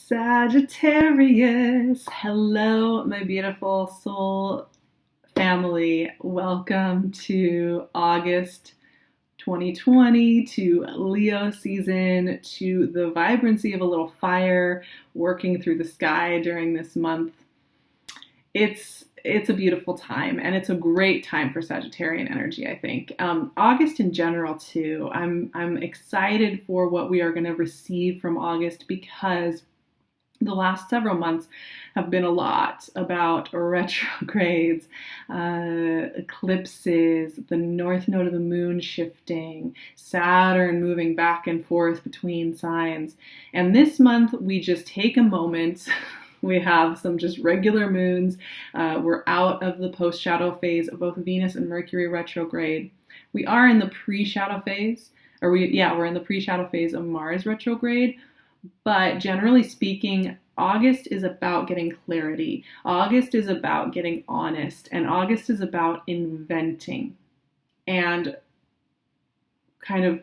Sagittarius. Hello, my beautiful soul family. Welcome to August 2020, to Leo season, to the vibrancy of a little fire working through the sky during this month. It's a beautiful time, and it's a great time for Sagittarian energy, I think. August in general too. I'm excited for what we are going to receive from August, because the last several months have been a lot about retrogrades, eclipses, the north node of the moon shifting, Saturn moving back and forth between signs. And this month we just take a moment. We have some just regular moons. We're out of the post-shadow phase of both Venus and Mercury retrograde. We are in the pre-shadow phase, we're in the pre-shadow phase of Mars retrograde. But generally speaking, August is about getting clarity. August is about getting honest. And August is about inventing and kind of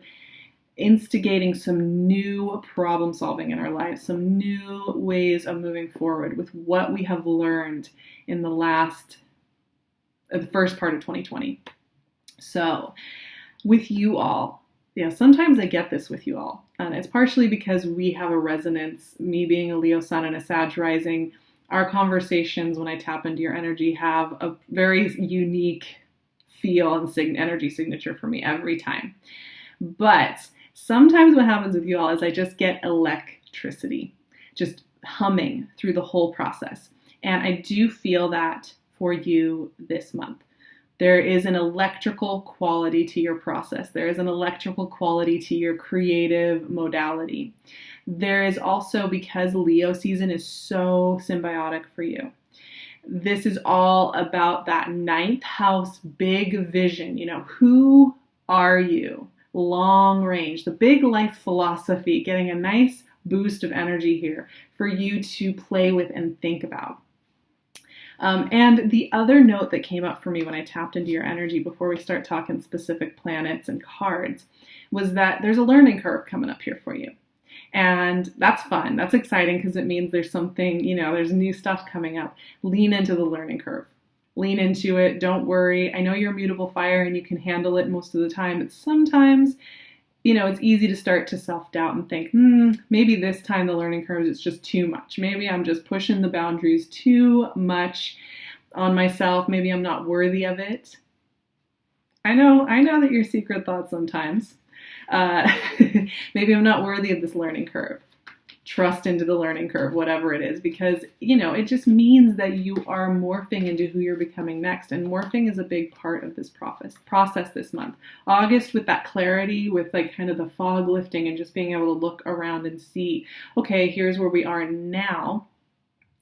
instigating some new problem solving in our lives, some new ways of moving forward with what we have learned in the first part of 2020. So with you all, sometimes I get this with you all. And it's partially because we have a resonance, me being a Leo sun and a Sag rising. Our conversations, when I tap into your energy, have a very unique feel and energy signature for me every time. But sometimes what happens with you all is I just get electricity, just humming through the whole process. And I do feel that for you this month. There is an electrical quality to your process. There is an electrical quality to your creative modality. There is also, because Leo season is so symbiotic for you, this is all about that ninth house big vision. Who are you? Long range, the big life philosophy, getting a nice boost of energy here for you to play with and think about. And the other note that came up for me when I tapped into your energy before we start talking specific planets and cards was that there's a learning curve coming up here for you. And that's fun. That's exciting, because it means there's something, there's new stuff coming up. Lean into the learning curve. Lean into it. Don't worry. I know you're a mutable fire and you can handle it most of the time, but sometimes, it's easy to start to self-doubt and think, maybe this time the learning curve is just too much. Maybe I'm just pushing the boundaries too much on myself. Maybe I'm not worthy of it. I know that your secret thoughts sometimes. Maybe I'm not worthy of this learning curve. Trust into the learning curve, whatever it is, because, it just means that you are morphing into who you're becoming next. And morphing is a big part of this process this month. August, with that clarity, with kind of the fog lifting and just being able to look around and see, okay, here's where we are now,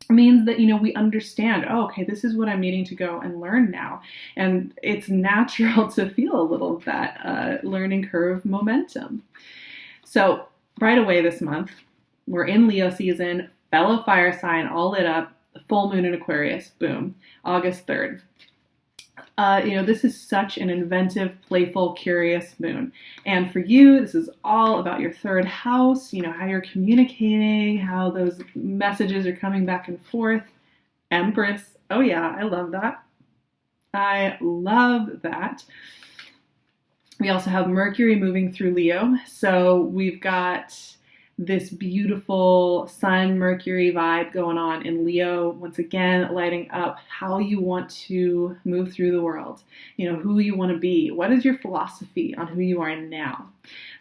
means that, we understand, okay, this is what I'm needing to go and learn now. And it's natural to feel a little of that learning curve momentum. So right away this month, we're in Leo season, fellow fire sign, all lit up, full moon in Aquarius, boom, August 3rd. This is such an inventive, playful, curious moon. And for you, this is all about your third house, how you're communicating, how those messages are coming back and forth. Empress, oh yeah, I love that. I love that. We also have Mercury moving through Leo. So we've got this beautiful Sun-Mercury vibe going on in Leo, once again, lighting up how you want to move through the world, who you want to be. What is your philosophy on who you are now?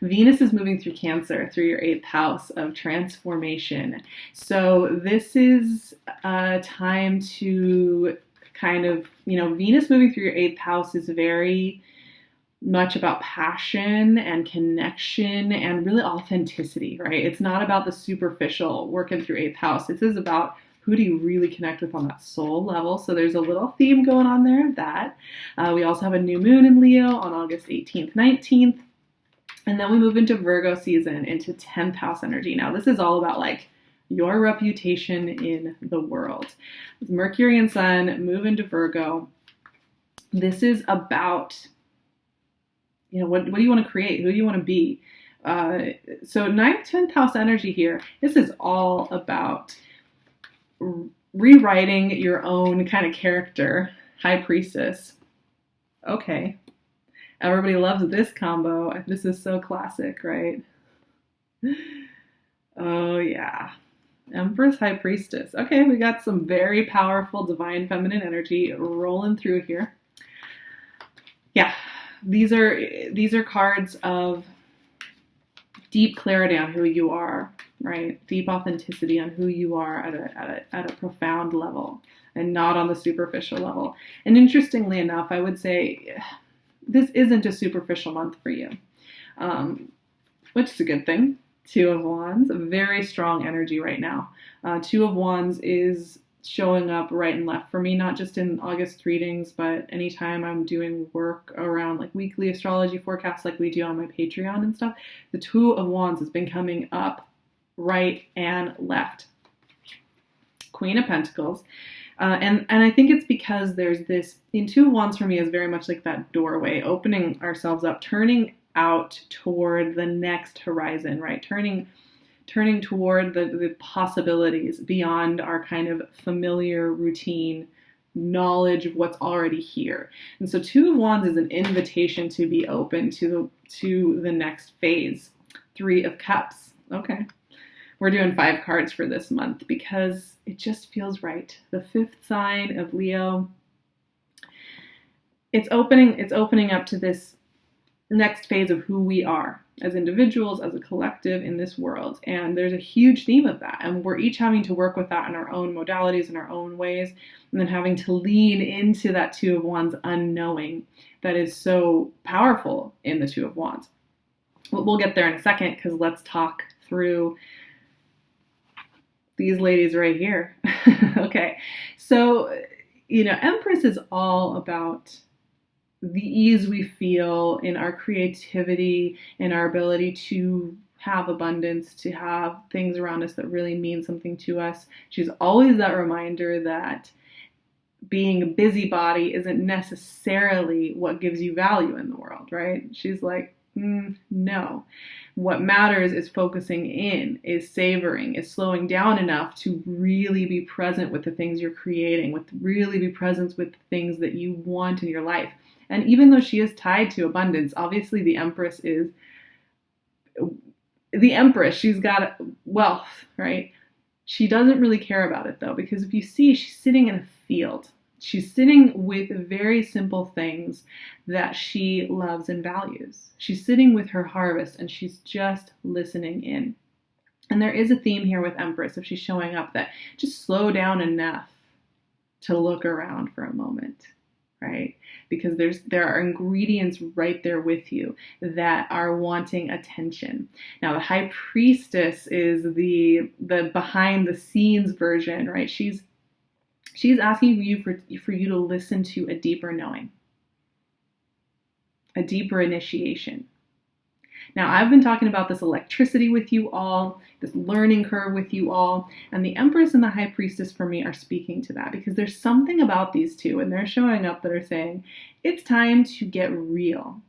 Venus is moving through Cancer, through your 8th house of transformation. So this is a time to kind of, Venus moving through your 8th house is very much about passion and connection and really authenticity, right? It's not about the superficial working through 8th house. This is about who do you really connect with on that soul level. So there's a little theme going on there of that. We also have a new moon in Leo on August 18th, 19th. And then we move into Virgo season, into 10th house energy. Now this is all about your reputation in the world. Mercury and Sun move into Virgo. This is about what do you want to create? Who do you want to be? So 9th, 10th house energy here. This is all about rewriting your own kind of character. High Priestess. Okay. Everybody loves this combo. This is so classic, right? Oh, yeah. Empress, High Priestess. Okay, we got some very powerful divine feminine energy rolling through here. Yeah, these are cards of deep clarity on who you are, right? Deep authenticity on who you are at a profound level and not on the superficial level. And interestingly enough, I would say this isn't a superficial month for you, which is a good thing. Two of Wands, a very strong energy right now. Two of Wands is showing up right and left for me, not just in August readings, but anytime I'm doing work around like weekly astrology forecasts like we do on my Patreon and stuff. The Two of Wands has been coming up right and left. Queen of Pentacles. And I think it's because there's this, in Two of Wands for me is very much like that doorway, opening ourselves up, turning out toward the next horizon, right? Turning toward the possibilities beyond our kind of familiar routine knowledge of what's already here. And so Two of Wands is an invitation to be open to the next phase. Three of Cups. Okay. We're doing 5 cards for this month because it just feels right. The 5th sign of Leo. It's opening up to this next phase of who we are as individuals, as a collective in this world. And there's a huge theme of that. And we're each having to work with that in our own modalities, in our own ways, and then having to lean into that Two of Wands unknowing that is so powerful in the Two of Wands. We'll get there in a second because let's talk through these ladies right here. Okay. So, Empress is all about the ease we feel in our creativity, in our ability to have abundance, to have things around us that really mean something to us. She's always that reminder that being a busybody isn't necessarily what gives you value in the world, right? She's like, no. What matters is focusing in, is savoring, is slowing down enough to really be present with the things you're creating, with really be present with the things that you want in your life. And even though she is tied to abundance, obviously the Empress is the Empress. She's got wealth, right? She doesn't really care about it though, because if you see, she's sitting in a field. She's sitting with very simple things that she loves and values. She's sitting with her harvest and she's just listening in. And there is a theme here with Empress, if she's showing up, that just slow down enough to look around for a moment, right? Because there are ingredients right there with you that are wanting attention. Now, the High Priestess is the behind the scenes version, right? She's asking for you to listen to a deeper knowing, a deeper initiation. Now, I've been talking about this electricity with you all, this learning curve with you all, and the Empress and the High Priestess for me are speaking to that because there's something about these two, and they're showing up that are saying, it's time to get real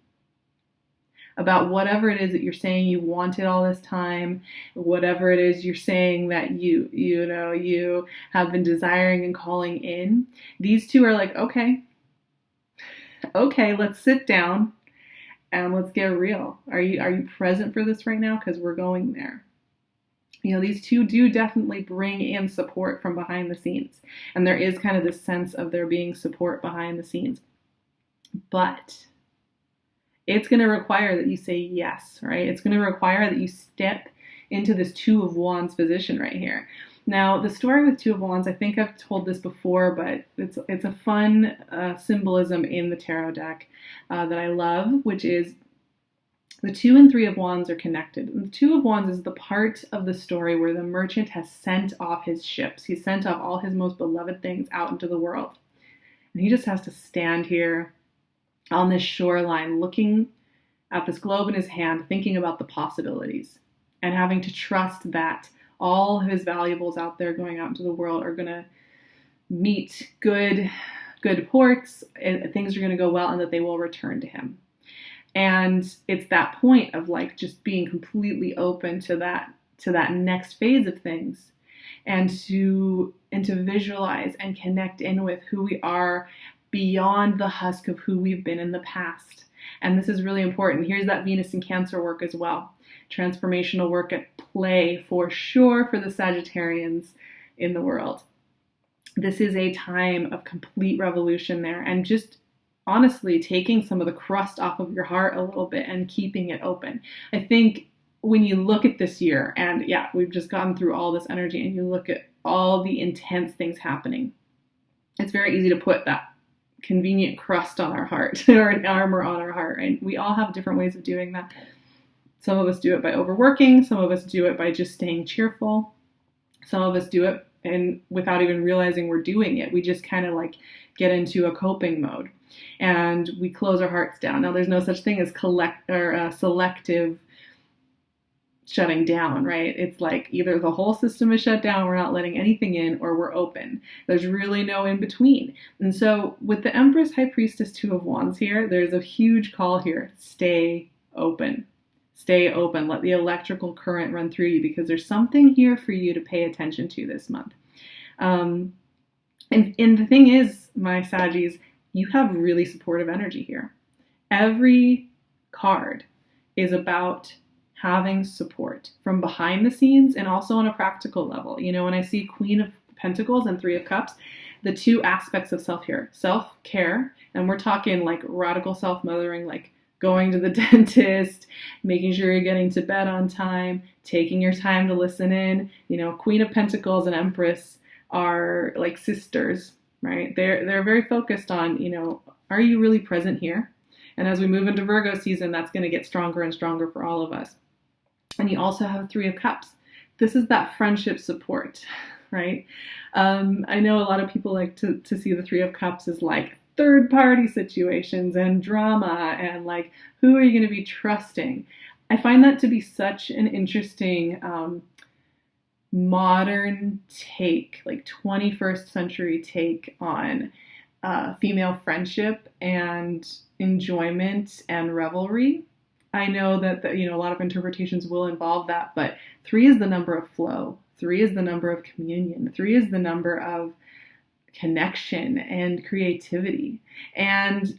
about whatever it is that you're saying you wanted all this time, whatever it is you're saying that you have been desiring and calling in. These two are like, okay, let's sit down and let's get real. Are you present for this right now? Because we're going there. These two do definitely bring in support from behind the scenes. And there is kind of this sense of there being support behind the scenes. But it's going to require that you say yes, right? It's going to require that you step into this Two of Wands position right here. Now, the story with Two of Wands, I think I've told this before, but it's a fun symbolism in the tarot deck that I love, which is the 2 and 3 of Wands are connected. And the 2 of Wands is the part of the story where the merchant has sent off his ships. He sent off all his most beloved things out into the world. And he just has to stand here on this shoreline looking at this globe in his hand, thinking about the possibilities and having to trust that all his valuables out there going out into the world are going to meet good ports, and things are going to go well, and that they will return to him. And it's that point of like just being completely open to that next phase of things, and to visualize and connect in with who we are beyond the husk of who we've been in the past. And this is really important. Here's that Venus in Cancer work as well. Transformational work at play for sure for the Sagittarians in the world. This is a time of complete revolution there, and just honestly taking some of the crust off of your heart a little bit and keeping it open. I think when you look at this year, and yeah, we've just gone through all this energy, and you look at all the intense things happening, it's very easy to put that convenient crust on our heart or an armor on our heart. And we all have different ways of doing that. Some of us do it by overworking. Some of us do it by just staying cheerful. Some of us do it and without even realizing we're doing it. We just kind of like get into a coping mode and we close our hearts down. Now, there's no such thing as selective shutting down, right? It's like either the whole system is shut down, we're not letting anything in, or we're open. There's really no in between. And so with the Empress, High Priestess, Two of Wands here, there's a huge call here. Stay open. Stay open. Let the electrical current run through you, because there's something here for you to pay attention to this month. And the thing is, my Saggies, you have really supportive energy here. Every card is about having support from behind the scenes and also on a practical level. You know, when I see Queen of Pentacles and Three of Cups, the two aspects of self here, self-care, and we're talking like radical self-mothering, like going to the dentist, making sure you're getting to bed on time, taking your time to listen in. You know, Queen of Pentacles and Empress are like sisters, right? They're very focused on, you know, are you really present here? And as we move into Virgo season, that's going to get stronger and stronger for all of us. And you also have Three of Cups. This is that friendship support, right? I know a lot of people like to see the Three of Cups as like third party situations and drama and like, who are you going to be trusting? I find that to be such an interesting modern take, like 21st century take on female friendship and enjoyment and revelry. I know that a lot of interpretations will involve that, but 3 is the number of flow. 3 is the number of communion. 3 is the number of connection and creativity. And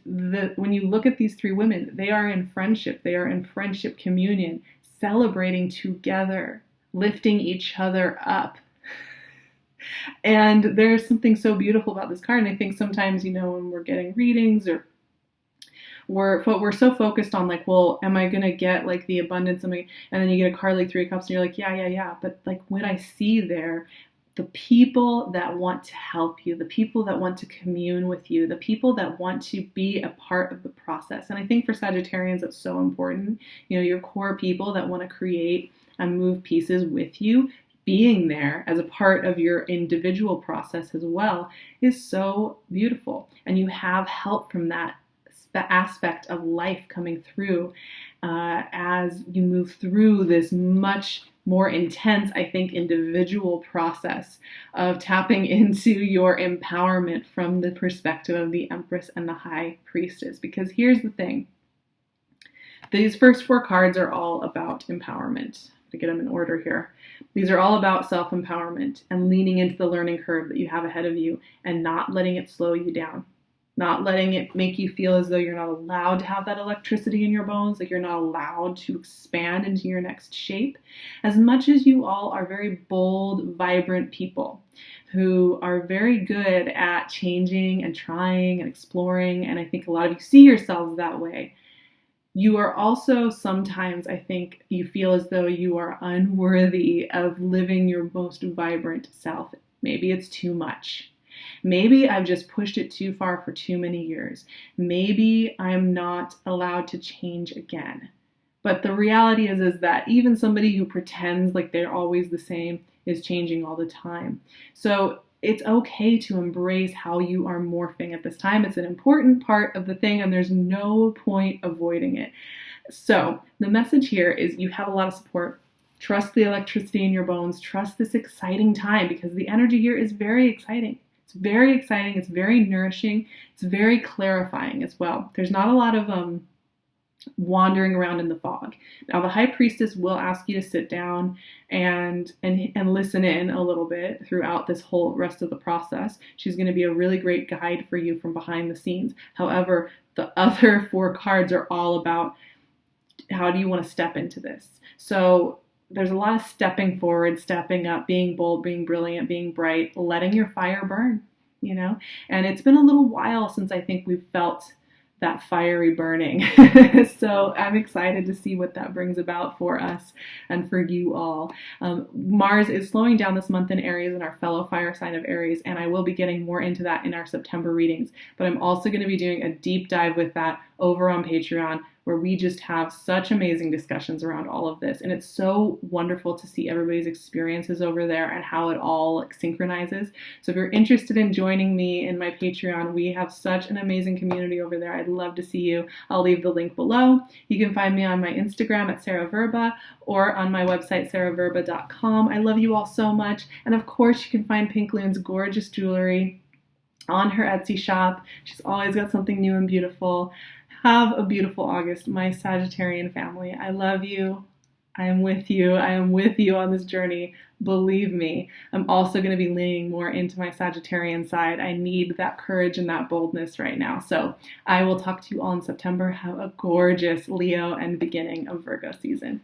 when you look at these 3 women, they are in friendship. They are in friendship communion, celebrating together, lifting each other up. And there's something so beautiful about this card. And I think sometimes, when we're getting readings or we're so focused on like, well, am I going to get like the abundance? And then you get a card like Three of Cups and you're like, yeah. But like what I see there, the people that want to help you, the people that want to commune with you, the people that want to be a part of the process. And I think for Sagittarians, that's so important. Your core people that want to create and move pieces with you, being there as a part of your individual process as well is so beautiful. And you have help from that aspect of life coming through as you move through this much more intense, I think, individual process of tapping into your empowerment from the perspective of the Empress and the High Priestess. Because here's the thing. These first 4 cards are all about empowerment. To get them in order here. These are all about self-empowerment and leaning into the learning curve that you have ahead of you and not letting it slow you down. Not letting it make you feel as though you're not allowed to have that electricity in your bones, like you're not allowed to expand into your next shape. As much as you all are very bold, vibrant people who are very good at changing and trying and exploring, and I think a lot of you see yourselves that way, you are also sometimes, I think, you feel as though you are unworthy of living your most vibrant self. Maybe it's too much. Maybe I've just pushed it too far for too many years. Maybe I'm not allowed to change again. But the reality is that even somebody who pretends like they're always the same is changing all the time. So it's okay to embrace how you are morphing at this time. It's an important part of the thing, and there's no point avoiding it. So the message here is you have a lot of support. Trust the electricity in your bones. Trust this exciting time, because the energy here is very exciting. It's very exciting. It's very nourishing. It's very clarifying as well. There's not a lot of wandering around in the fog. Now, the high priestess will ask you to sit down and listen in a little bit throughout this whole rest of the process. She's going to be a really great guide for you from behind the scenes. However, the other 4 cards are all about how do you want to step into this. So there's a lot of stepping forward, stepping up, being bold, being brilliant, being bright, letting your fire burn, And it's been a little while since I think we've felt that fiery burning. So I'm excited to see what that brings about for us and for you all. Mars is slowing down this month in Aries, in our fellow fire sign of Aries, and I will be getting more into that in our September readings. But I'm also going to be doing a deep dive with that over on Patreon, where we just have such amazing discussions around all of this. And it's so wonderful to see everybody's experiences over there and how it all synchronizes. So if you're interested in joining me in my Patreon, we have such an amazing community over there. I'd love to see you. I'll leave the link below. You can find me on my Instagram at SarahVerba or on my website, sarahverba.com. I love you all so much. And of course, you can find PinkLune's gorgeous jewelry on her Etsy shop. She's always got something new and beautiful. Have a beautiful August, my Sagittarian family. I love you. I am with you. I am with you on this journey. Believe me. I'm also going to be leaning more into my Sagittarian side. I need that courage and that boldness right now. So I will talk to you all in September. Have a gorgeous Leo and beginning of Virgo season.